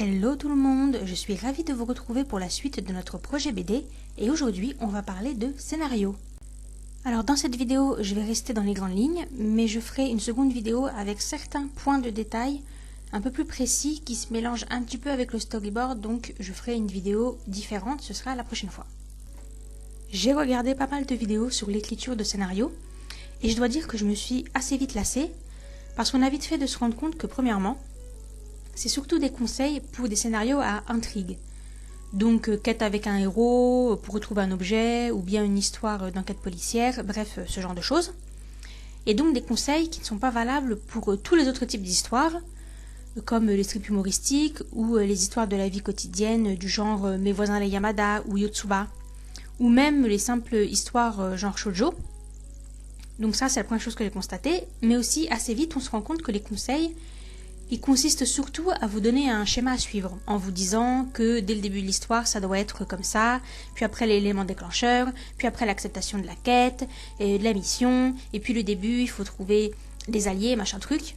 Hello tout le monde, je suis ravie de vous retrouver pour la suite de notre projet BD et aujourd'hui on va parler de scénario. Alors dans cette vidéo je vais rester dans les grandes lignes mais je ferai une seconde vidéo avec certains points de détail un peu plus précis qui se mélangent un petit peu avec le storyboard, donc je ferai une vidéo différente, ce sera la prochaine fois. J'ai regardé pas mal de vidéos sur l'écriture de scénario et je dois dire que je me suis assez vite lassée parce qu'on a vite fait de se rendre compte que premièrement, c'est surtout des conseils pour des scénarios à intrigue. Donc quête avec un héros, pour retrouver un objet, ou bien une histoire d'enquête policière, bref, ce genre de choses. Et donc des conseils qui ne sont pas valables pour tous les autres types d'histoires, comme les strips humoristiques, ou les histoires de la vie quotidienne du genre Mes voisins les Yamada ou Yotsuba, ou même les simples histoires genre shoujo. Donc ça c'est la première chose que j'ai constatée, mais aussi assez vite on se rend compte que les conseils il consiste surtout à vous donner un schéma à suivre, en vous disant que dès le début de l'histoire, ça doit être comme ça, puis après l'élément déclencheur, puis après l'acceptation de la quête, et de la mission, et puis le début, il faut trouver des alliés, machin truc.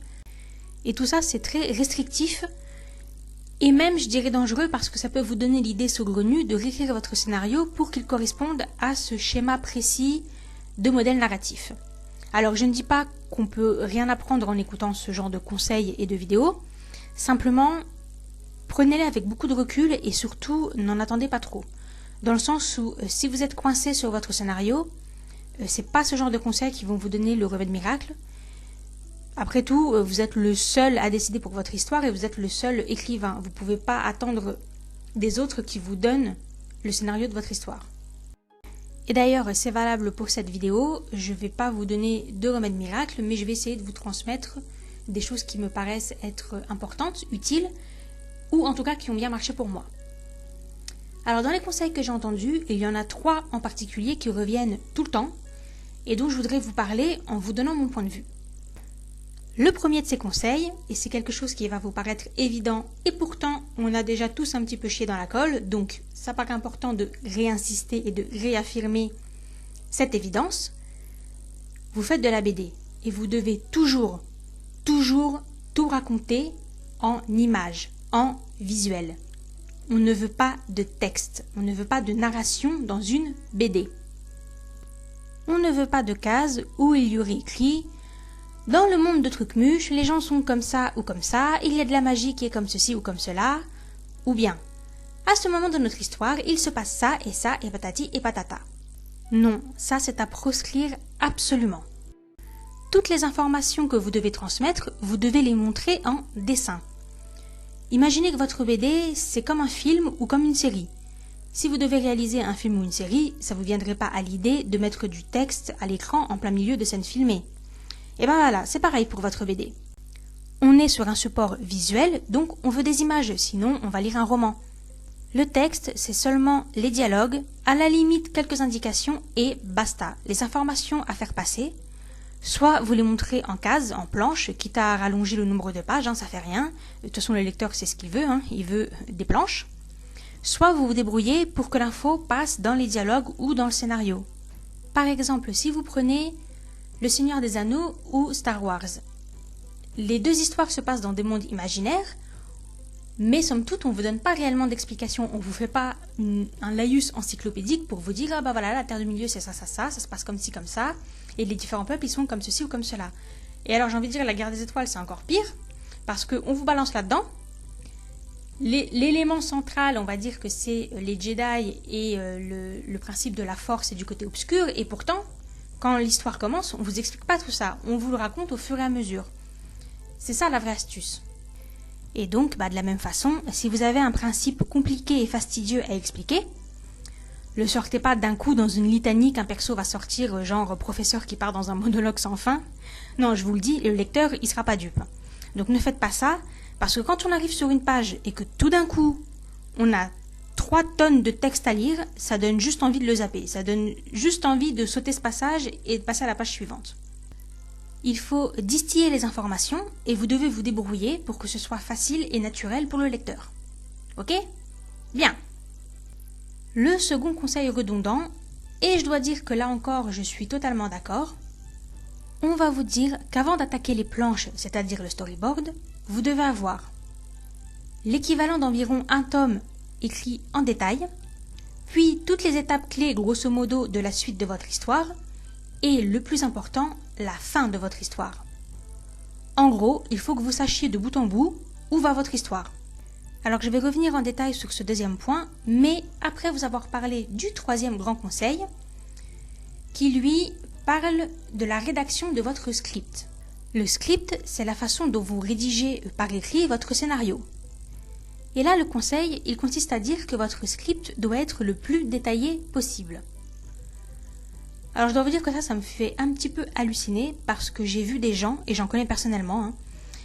Et tout ça, c'est très restrictif, et même, je dirais, dangereux, parce que ça peut vous donner l'idée saugrenue de réécrire votre scénario pour qu'il corresponde à ce schéma précis de modèle narratif. Alors je ne dis pas qu'on peut rien apprendre en écoutant ce genre de conseils et de vidéos, simplement prenez-les avec beaucoup de recul et surtout n'en attendez pas trop. Dans le sens où si vous êtes coincé sur votre scénario, c'est pas ce genre de conseils qui vont vous donner le remède miracle. Après tout, vous êtes le seul à décider pour votre histoire et vous êtes le seul écrivain. Vous ne pouvez pas attendre des autres qui vous donnent le scénario de votre histoire. Et d'ailleurs, c'est valable pour cette vidéo, je ne vais pas vous donner de remède miracle, mais je vais essayer de vous transmettre des choses qui me paraissent être importantes, utiles, ou en tout cas qui ont bien marché pour moi. Alors dans les conseils que j'ai entendus, il y en a 3 en particulier qui reviennent tout le temps, et dont je voudrais vous parler en vous donnant mon point de vue. Le premier de ces conseils, et c'est quelque chose qui va vous paraître évident, et pourtant on a déjà tous un petit peu chié dans la colle, donc ça paraît important de réinsister et de réaffirmer cette évidence. Vous faites de la BD, et vous devez toujours tout raconter en images, en visuel. On ne veut pas de texte, on ne veut pas de narration dans une BD. On ne veut pas de cases où il y aurait écrit dans le monde de Trucmuche, les gens sont comme ça ou comme ça, il y a de la magie qui est comme ceci ou comme cela, ou bien, à ce moment de notre histoire, il se passe ça, et patati et patata. Non, ça c'est à proscrire absolument. Toutes les informations que vous devez transmettre, vous devez les montrer en dessin. Imaginez que votre BD, c'est comme un film ou comme une série. Si vous devez réaliser un film ou une série, ça ne vous viendrait pas à l'idée de mettre du texte à l'écran en plein milieu de scènes filmées. Et ben voilà, c'est pareil pour votre BD. On est sur un support visuel, donc on veut des images, sinon on va lire un roman. Le texte, c'est seulement les dialogues, à la limite quelques indications et basta. Les informations à faire passer, soit vous les montrez en cases, en planches, quitte à rallonger le nombre de pages, ça fait rien. De toute façon, le lecteur sait ce qu'il veut, il veut des planches. Soit vous vous débrouillez pour que l'info passe dans les dialogues ou dans le scénario. Par exemple, si vous prenez Le Seigneur des Anneaux ou Star Wars. Les deux histoires se passent dans des mondes imaginaires, mais somme toute, on ne vous donne pas réellement d'explication. On ne vous fait pas un laïus encyclopédique pour vous dire « Ah bah voilà, la Terre du Milieu, c'est ça, ça se passe comme ci, comme ça, et les différents peuples, ils sont comme ceci ou comme cela. » Et alors, j'ai envie de dire, la Guerre des Étoiles, c'est encore pire, parce qu'on vous balance là-dedans. L'élément central, on va dire que c'est les Jedi et le principe de la force et du côté obscur, et pourtant, quand l'histoire commence, on ne vous explique pas tout ça, on vous le raconte au fur et à mesure. C'est ça la vraie astuce. Et donc, de la même façon, si vous avez un principe compliqué et fastidieux à expliquer, ne sortez pas d'un coup dans une litanie qu'un perso va sortir, genre professeur qui part dans un monologue sans fin. Non, je vous le dis, le lecteur, il sera pas dupe. Donc ne faites pas ça, parce que quand on arrive sur une page et que tout d'un coup, on a 3 tonnes de texte à lire, ça donne juste envie de le zapper. Ça donne juste envie de sauter ce passage et de passer à la page suivante. Il faut distiller les informations et vous devez vous débrouiller pour que ce soit facile et naturel pour le lecteur. Ok ? Bien. Le second conseil redondant, et je dois dire que là encore je suis totalement d'accord, on va vous dire qu'avant d'attaquer les planches, c'est-à-dire le storyboard, vous devez avoir l'équivalent d'environ un tome écrit en détail, puis toutes les étapes clés grosso modo de la suite de votre histoire, et le plus important, la fin de votre histoire. En gros, il faut que vous sachiez de bout en bout où va votre histoire. Alors je vais revenir en détail sur ce deuxième point, mais après vous avoir parlé du troisième grand conseil, qui lui parle de la rédaction de votre script. Le script, c'est la façon dont vous rédigez par écrit votre scénario. Et là, le conseil, il consiste à dire que votre script doit être le plus détaillé possible. Alors je dois vous dire que ça me fait un petit peu halluciner parce que j'ai vu des gens, et j'en connais personnellement,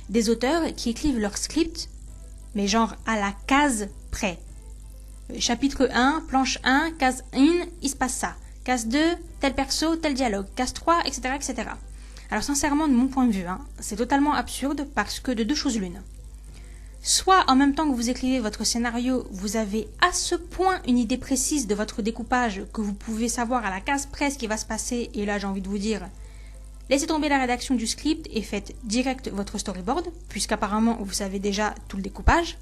des auteurs qui écrivent leur script, mais genre à la case près. Chapitre 1, planche 1, case 1, il se passe ça. Case 2, tel perso, tel dialogue. Case 3, etc. etc. Alors sincèrement, de mon point de vue, c'est totalement absurde parce que de deux choses l'une. Soit en même temps que vous écrivez votre scénario, vous avez à ce point une idée précise de votre découpage que vous pouvez savoir à la case près ce qui va se passer, et là j'ai envie de vous dire, laissez tomber la rédaction du script et faites direct votre storyboard, puisqu'apparemment vous savez déjà tout le découpage.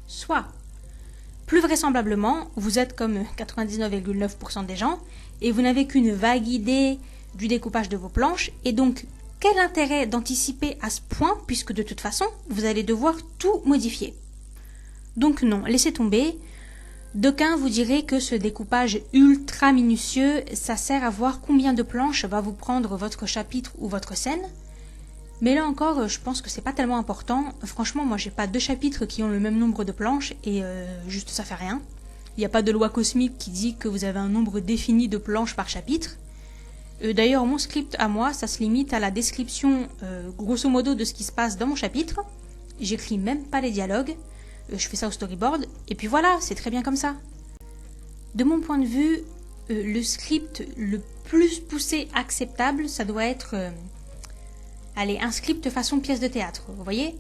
Soit, plus vraisemblablement, vous êtes comme 99,9% des gens, et vous n'avez qu'une vague idée du découpage de vos planches, et donc quel intérêt d'anticiper à ce point, puisque de toute façon, vous allez devoir tout modifier. Donc non, laissez tomber. D'aucuns vous diraient que ce découpage ultra minutieux, ça sert à voir combien de planches va vous prendre votre chapitre ou votre scène. Mais là encore, je pense que c'est pas tellement important. Franchement, moi j'ai pas deux chapitres qui ont le même nombre de planches et juste ça fait rien. Il n'y a pas de loi cosmique qui dit que vous avez un nombre défini de planches par chapitre. D'ailleurs, mon script à moi, ça se limite à la description grosso modo de ce qui se passe dans mon chapitre. J'écris même pas les dialogues, je fais ça au storyboard, et puis voilà, c'est très bien comme ça. De mon point de vue, le script le plus poussé acceptable, ça doit être un script façon pièce de théâtre, vous voyez ?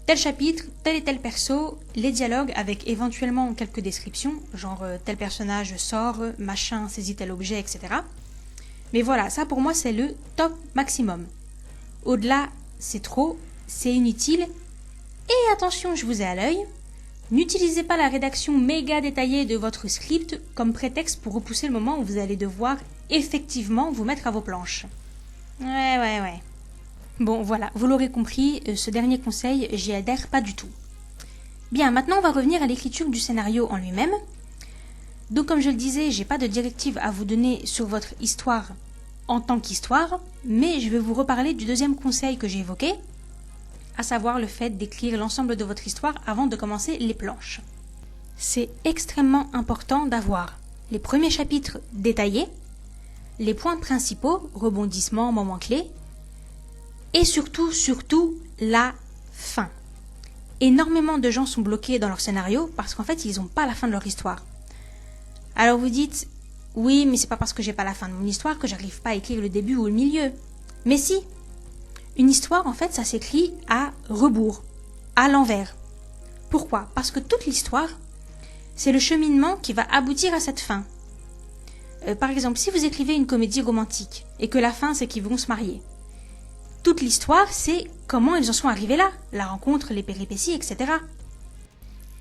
Tel chapitre, tel et tel perso, les dialogues avec éventuellement quelques descriptions, genre tel personnage sort, machin saisit tel objet, etc. Mais voilà, ça pour moi c'est le top maximum. Au-delà, c'est trop, c'est inutile. Et attention, je vous ai à l'œil, n'utilisez pas la rédaction méga détaillée de votre script comme prétexte pour repousser le moment où vous allez devoir effectivement vous mettre à vos planches. Ouais. Bon voilà, vous l'aurez compris, ce dernier conseil, j'y adhère pas du tout. Bien, maintenant on va revenir à l'écriture du scénario en lui-même. Donc comme je le disais, j'ai pas de directive à vous donner sur votre histoire en tant qu'histoire, mais je vais vous reparler du deuxième conseil que j'ai évoqué, à savoir le fait d'écrire l'ensemble de votre histoire avant de commencer les planches. C'est extrêmement important d'avoir les premiers chapitres détaillés, les points principaux, rebondissements, moments clés, et surtout la fin. Énormément de gens sont bloqués dans leur scénario parce qu'en fait ils n'ont pas la fin de leur histoire. Alors vous dites, oui, mais c'est pas parce que j'ai pas la fin de mon histoire que j'arrive pas à écrire le début ou le milieu. Mais si, une histoire en fait ça s'écrit à rebours, à l'envers. Pourquoi ? Parce que toute l'histoire, c'est le cheminement qui va aboutir à cette fin. Par exemple, si vous écrivez une comédie romantique et que la fin c'est qu'ils vont se marier, toute l'histoire c'est comment ils en sont arrivés là, la rencontre, les péripéties, etc.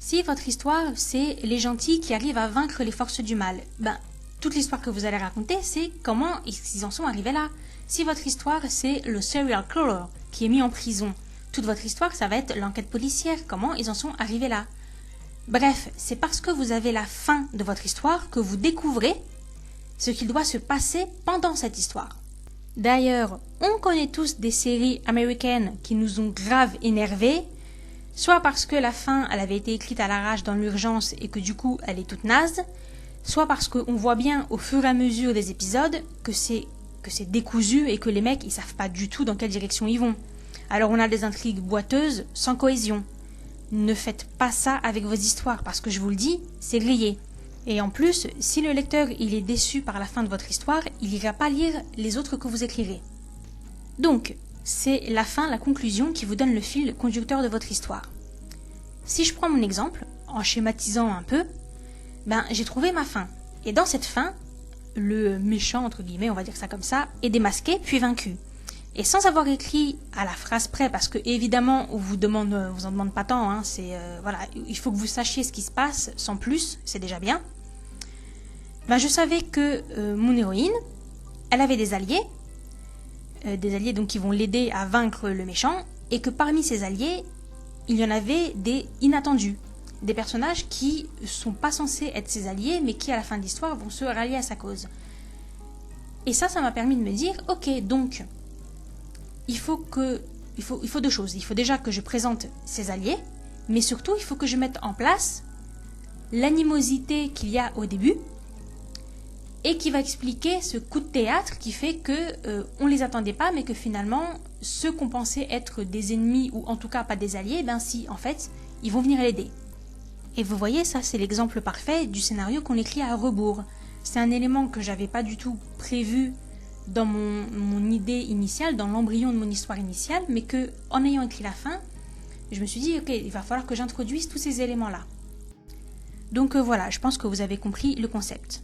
Si votre histoire, c'est les gentils qui arrivent à vaincre les forces du mal, toute l'histoire que vous allez raconter, c'est comment ils en sont arrivés là. Si votre histoire, c'est le serial killer qui est mis en prison, toute votre histoire, ça va être l'enquête policière, comment ils en sont arrivés là. Bref, c'est parce que vous avez la fin de votre histoire que vous découvrez ce qu'il doit se passer pendant cette histoire. D'ailleurs, on connaît tous des séries américaines qui nous ont grave énervés, soit parce que la fin, elle avait été écrite à l'arrache dans l'urgence et que du coup, elle est toute naze, soit parce qu'on voit bien au fur et à mesure des épisodes que c'est décousu et que les mecs, ils savent pas du tout dans quelle direction ils vont. Alors on a des intrigues boiteuses, sans cohésion. Ne faites pas ça avec vos histoires, parce que je vous le dis, c'est grillé. Et en plus, si le lecteur il est déçu par la fin de votre histoire, il n'ira pas lire les autres que vous écrirez. Donc, c'est la fin, la conclusion qui vous donne le fil conducteur de votre histoire. Si je prends mon exemple, en schématisant un peu, j'ai trouvé ma fin. Et dans cette fin, le méchant, entre guillemets, on va dire ça comme ça, est démasqué puis vaincu. Et sans avoir écrit à la phrase près, parce que évidemment on vous en demande pas tant, hein, voilà, il faut que vous sachiez ce qui se passe sans plus, c'est déjà bien. Ben, je savais que mon héroïne, elle avait des alliés donc qui vont l'aider à vaincre le méchant, et que parmi ces alliés, il y en avait des inattendus, des personnages qui sont pas censés être ses alliés, mais qui à la fin de l'histoire vont se rallier à sa cause. Et ça m'a permis de me dire, ok, donc il faut deux choses. Il faut déjà que je présente ses alliés, mais surtout il faut que je mette en place l'animosité qu'il y a au début et qui va expliquer ce coup de théâtre qui fait que on les attendait pas, mais que finalement ceux qu'on pensait être des ennemis ou en tout cas pas des alliés, ben si en fait ils vont venir l'aider. Et vous voyez, ça c'est l'exemple parfait du scénario qu'on écrit à rebours. C'est un élément que j'avais pas du tout prévu dans mon idée initiale, dans l'embryon de mon histoire initiale, mais que en ayant écrit la fin, je me suis dit ok, il va falloir que j'introduise tous ces éléments-là. Donc voilà, je pense que vous avez compris le concept.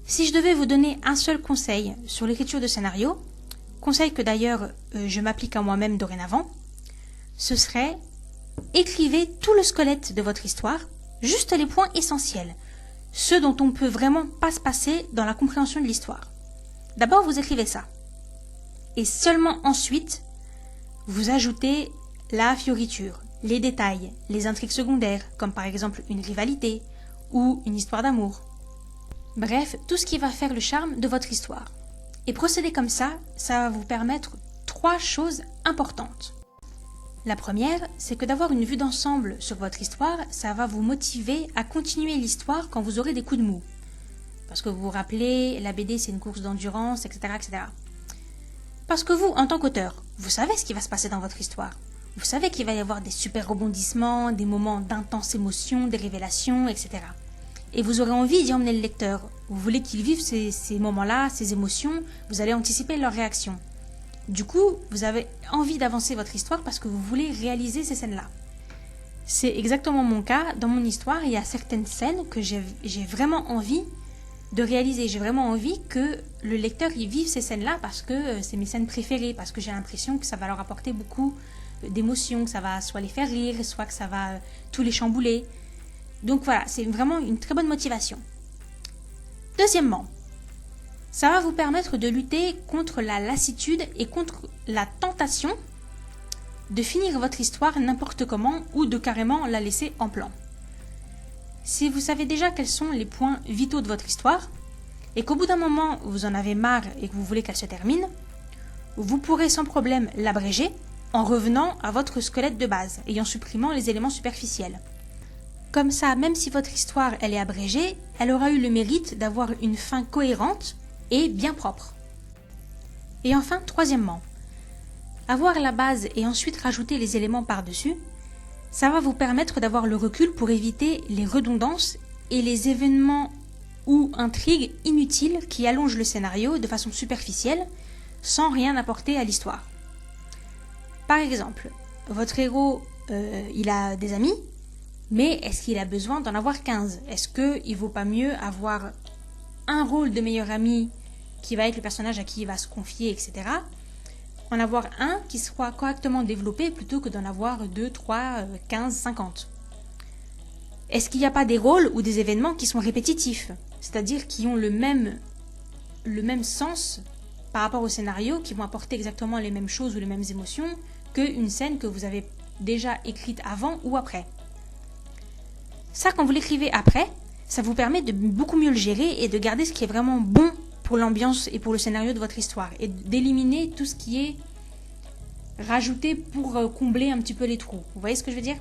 Si je devais vous donner un seul conseil sur l'écriture de scénario, conseil que d'ailleurs je m'applique à moi-même dorénavant, ce serait écrivez tout le squelette de votre histoire, juste les points essentiels, ceux dont on ne peut vraiment pas se passer dans la compréhension de l'histoire. D'abord, vous écrivez ça. Et seulement ensuite, vous ajoutez la fioriture, les détails, les intrigues secondaires, comme par exemple une rivalité ou une histoire d'amour. Bref, tout ce qui va faire le charme de votre histoire. Et procéder comme ça va vous permettre 3 choses importantes. La première, c'est que d'avoir une vue d'ensemble sur votre histoire, ça va vous motiver à continuer l'histoire quand vous aurez des coups de mou. Parce que vous vous rappelez, la BD c'est une course d'endurance, etc., etc. Parce que vous, en tant qu'auteur, vous savez ce qui va se passer dans votre histoire. Vous savez qu'il va y avoir des super rebondissements, des moments d'intense émotion, des révélations, etc. Et vous aurez envie d'y emmener le lecteur. Vous voulez qu'il vive ces moments-là, ces émotions, vous allez anticiper leurs réactions. Du coup, vous avez envie d'avancer votre histoire parce que vous voulez réaliser ces scènes-là. C'est exactement mon cas. Dans mon histoire, il y a certaines scènes que j'ai vraiment envie de réaliser. J'ai vraiment envie que le lecteur y vive ces scènes-là parce que c'est mes scènes préférées, parce que j'ai l'impression que ça va leur apporter beaucoup d'émotions, que ça va soit les faire rire, soit que ça va tout les chambouler. Donc voilà, c'est vraiment une très bonne motivation. Deuxièmement, ça va vous permettre de lutter contre la lassitude et contre la tentation de finir votre histoire n'importe comment ou de carrément la laisser en plan. Si vous savez déjà quels sont les points vitaux de votre histoire et qu'au bout d'un moment vous en avez marre et que vous voulez qu'elle se termine, vous pourrez sans problème l'abréger en revenant à votre squelette de base et en supprimant les éléments superficiels. Comme ça, même si votre histoire elle est abrégée, elle aura eu le mérite d'avoir une fin cohérente et bien propre. Et enfin, troisièmement, avoir la base et ensuite rajouter les éléments par-dessus, ça va vous permettre d'avoir le recul pour éviter les redondances et les événements ou intrigues inutiles qui allongent le scénario de façon superficielle sans rien apporter à l'histoire. Par exemple, votre héros, il a des amis, mais est-ce qu'il a besoin d'en avoir 15 ? Est-ce qu'il vaut pas mieux avoir un rôle de meilleur ami qui va être le personnage à qui il va se confier, etc. En avoir un qui soit correctement développé plutôt que d'en avoir 2, 3, 15, 50. Est-ce qu'il n'y a pas des rôles ou des événements qui sont répétitifs, c'est-à-dire qui ont le même sens par rapport au scénario, qui vont apporter exactement les mêmes choses ou les mêmes émotions qu'une scène que vous avez déjà écrite avant ou après. Ça, quand vous l'écrivez après, ça vous permet de beaucoup mieux le gérer et de garder ce qui est vraiment bon pour l'ambiance et pour le scénario de votre histoire et d'éliminer tout ce qui est rajouté pour combler un petit peu les trous. Vous voyez ce que je veux dire ?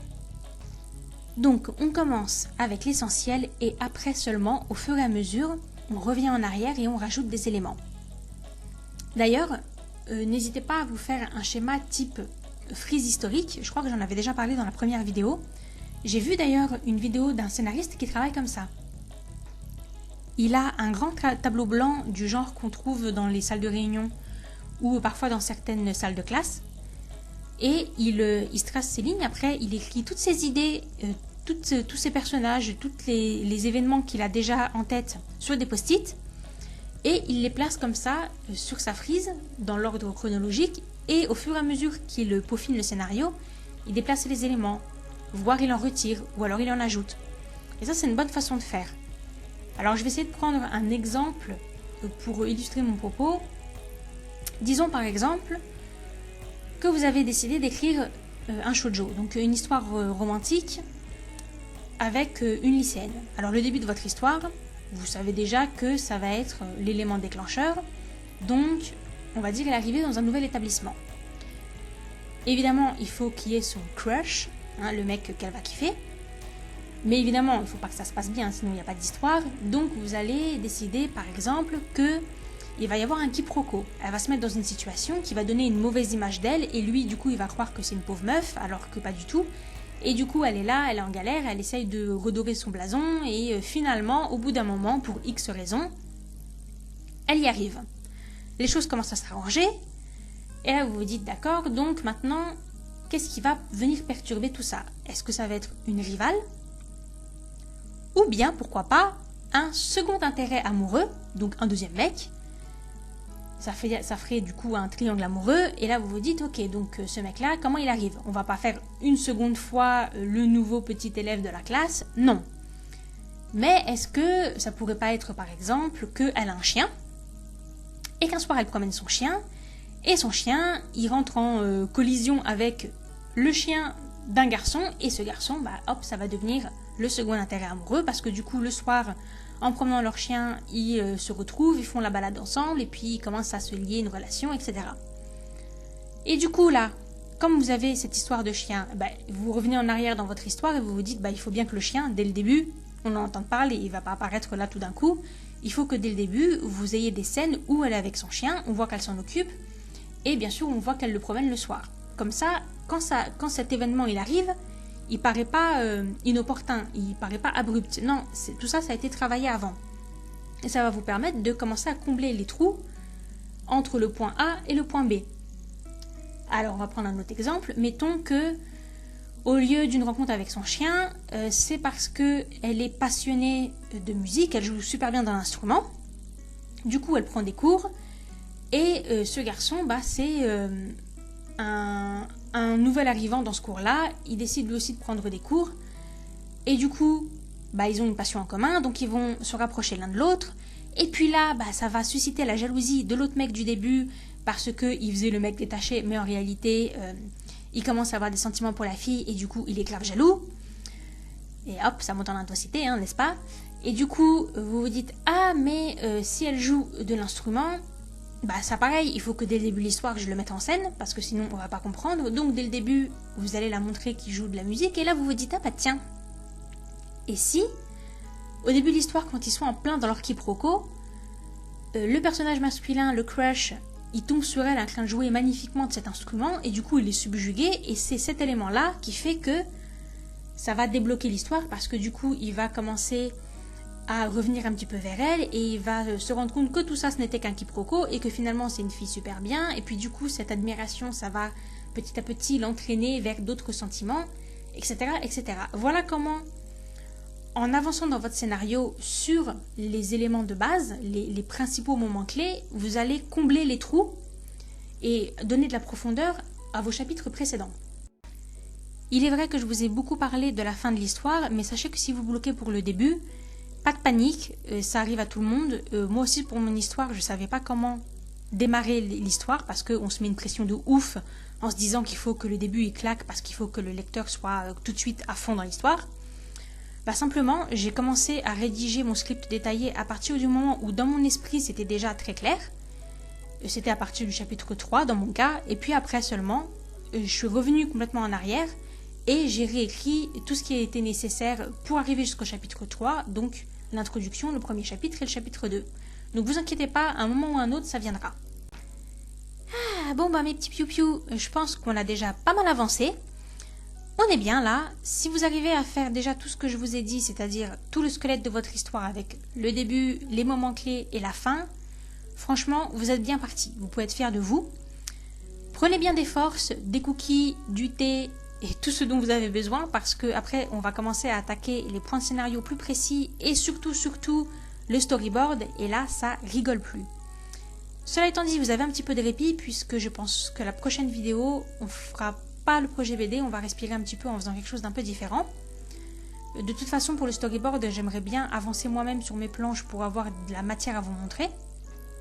Donc, on commence avec l'essentiel et après seulement, au fur et à mesure, on revient en arrière et on rajoute des éléments. D'ailleurs, n'hésitez pas à vous faire un schéma type frise historique. Je crois que j'en avais déjà parlé dans la première vidéo. J'ai vu d'ailleurs une vidéo d'un scénariste qui travaille comme ça. Il a un grand tableau blanc du genre qu'on trouve dans les salles de réunion ou parfois dans certaines salles de classe. Et il se trace ses lignes, après il écrit toutes ses idées, tous ses personnages, tous les événements qu'il a déjà en tête sur des post-it. et il les place comme ça sur sa frise, dans l'ordre chronologique, et au fur et à mesure qu'il peaufine le scénario, il déplace les éléments, voire il en retire, ou alors il en ajoute. Et ça, c'est une bonne façon de faire. Alors, je vais essayer de prendre un exemple pour illustrer mon propos. Disons par exemple que vous avez décidé d'écrire un shoujo, donc une histoire romantique avec une lycéenne. Alors, le début de votre histoire, vous savez déjà que ça va être l'élément déclencheur, donc on va dire l'arrivée dans un nouvel établissement. Évidemment, il faut qu'il y ait son crush, le mec qu'elle va kiffer, mais évidemment, il ne faut pas que ça se passe bien, sinon il n'y a pas d'histoire, donc vous allez décider par exemple que il va y avoir un quiproquo. Elle va se mettre dans une situation qui va donner une mauvaise image d'elle, et lui du coup il va croire que c'est une pauvre meuf, alors que pas du tout. Et du coup, elle est là, elle est en galère, elle essaye de redorer son blason, et finalement, au bout d'un moment, pour X raisons, elle y arrive. Les choses commencent à s'arranger, et là vous vous dites, d'accord, donc maintenant, qu'est-ce qui va venir perturber tout ça? Est-ce que ça va être une rivale? Ou bien, pourquoi pas, un second intérêt amoureux, donc un deuxième mec? Ça ferait du coup un triangle amoureux, et là vous vous dites, ok, donc ce mec-là, comment il arrive? On va pas faire une seconde fois le nouveau petit élève de la classe, non. Mais est-ce que ça pourrait pas être par exemple qu'elle a un chien, et qu'un soir elle promène son chien, et son chien, il rentre en collision avec le chien d'un garçon, et ce garçon, bah hop, ça va devenir le second intérêt amoureux, parce que du coup le soir, en promenant leur chien, ils se retrouvent, ils font la balade ensemble, et puis ils commencent à se lier une relation, etc. Et du coup là, comme vous avez cette histoire de chien, bah, vous revenez en arrière dans votre histoire et vous vous dites, bah, il faut bien que le chien, dès le début, on en entend parler, il ne va pas apparaître là tout d'un coup, il faut que dès le début, vous ayez des scènes où elle est avec son chien, on voit qu'elle s'en occupe, et bien sûr on voit qu'elle le promène le soir. Comme ça, quand cet événement il arrive, il paraît pas inopportun, il paraît pas abrupt. Non, tout ça, ça a été travaillé avant. Et ça va vous permettre de commencer à combler les trous entre le point A et le point B. Alors, on va prendre un autre exemple. Mettons que, au lieu d'une rencontre avec son chien, c'est parce qu'elle est passionnée de musique, elle joue super bien d'un instrument. Du coup, elle prend des cours. Et ce garçon, bah, c'est un nouvel arrivant dans ce cours-là, il décide lui aussi de prendre des cours, et du coup, bah, ils ont une passion en commun, donc ils vont se rapprocher l'un de l'autre, et puis là, bah, ça va susciter la jalousie de l'autre mec du début, parce qu'il faisait le mec détaché, mais en réalité, il commence à avoir des sentiments pour la fille, et du coup, il est grave jaloux, et hop, ça monte en intensité, hein, n'est-ce pas? Et du coup, vous vous dites, ah, mais si elle joue de l'instrument, bah ça pareil, il faut que dès le début de l'histoire je le mette en scène, parce que sinon on va pas comprendre, donc dès le début vous allez la montrer qu'il joue de la musique, et là vous vous dites, ah bah tiens, et si, au début de l'histoire quand ils sont en plein dans leur quiproquo, le personnage masculin, le crush, il tombe sur elle en train de jouer magnifiquement de cet instrument, et du coup il est subjugué, et c'est cet élément là qui fait que ça va débloquer l'histoire, parce que du coup il va commencer à revenir un petit peu vers elle, et il va se rendre compte que tout ça ce n'était qu'un quiproquo, et que finalement c'est une fille super bien, et puis du coup cette admiration ça va petit à petit l'entraîner vers d'autres sentiments, etc., etc. Voilà comment, en avançant dans votre scénario sur les éléments de base, les principaux moments clés, vous allez combler les trous et donner de la profondeur à vos chapitres précédents. Il est vrai que je vous ai beaucoup parlé de la fin de l'histoire, mais sachez que si vous bloquez pour le début, pas de panique, ça arrive à tout le monde. Moi aussi, pour mon histoire, je ne savais pas comment démarrer l'histoire, parce qu'on se met une pression de ouf en se disant qu'il faut que le début il claque, parce qu'il faut que le lecteur soit tout de suite à fond dans l'histoire. Bah simplement, j'ai commencé à rédiger mon script détaillé à partir du moment où dans mon esprit c'était déjà très clair. C'était à partir du chapitre 3 dans mon cas, et puis après seulement, je suis revenue complètement en arrière et j'ai réécrit tout ce qui a été nécessaire pour arriver jusqu'au chapitre 3, donc l'introduction, le premier chapitre et le chapitre 2. Donc vous inquiétez pas, à un moment ou à un autre, ça viendra. Ah, bon bah mes petits piou-piou, je pense qu'on a déjà pas mal avancé. On est bien là. Si vous arrivez à faire déjà tout ce que je vous ai dit, c'est-à-dire tout le squelette de votre histoire avec le début, les moments clés et la fin, franchement, vous êtes bien parti. Vous pouvez être fiers de vous. Prenez bien des forces, des cookies, du thé et tout ce dont vous avez besoin, parce que après on va commencer à attaquer les points de scénario plus précis et surtout le storyboard et là ça rigole plus. Cela étant dit, vous avez un petit peu de répit puisque je pense que la prochaine vidéo, on fera pas le projet BD, on va respirer un petit peu en faisant quelque chose d'un peu différent. De toute façon, pour le storyboard, j'aimerais bien avancer moi-même sur mes planches pour avoir de la matière à vous montrer.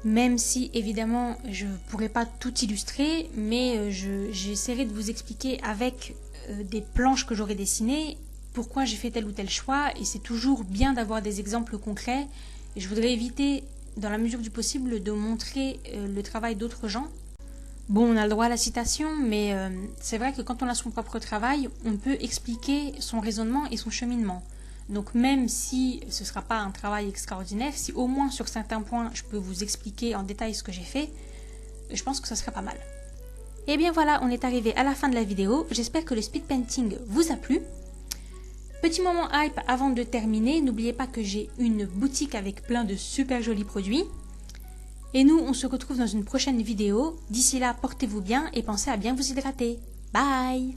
Même si, évidemment, je ne pourrai pas tout illustrer, mais j'essaierai de vous expliquer avec des planches que j'aurai dessinées pourquoi j'ai fait tel ou tel choix. Et c'est toujours bien d'avoir des exemples concrets. Et je voudrais éviter, dans la mesure du possible, de montrer le travail d'autres gens. Bon, on a le droit à la citation, mais c'est vrai que quand on a son propre travail, on peut expliquer son raisonnement et son cheminement. Donc même si ce ne sera pas un travail extraordinaire, si au moins sur certains points je peux vous expliquer en détail ce que j'ai fait, je pense que ça serait pas mal. Et bien voilà, on est arrivé à la fin de la vidéo. J'espère que le speed painting vous a plu. Petit moment hype avant de terminer, n'oubliez pas que j'ai une boutique avec plein de super jolis produits. Et nous, on se retrouve dans une prochaine vidéo. D'ici là, portez-vous bien et pensez à bien vous hydrater. Bye!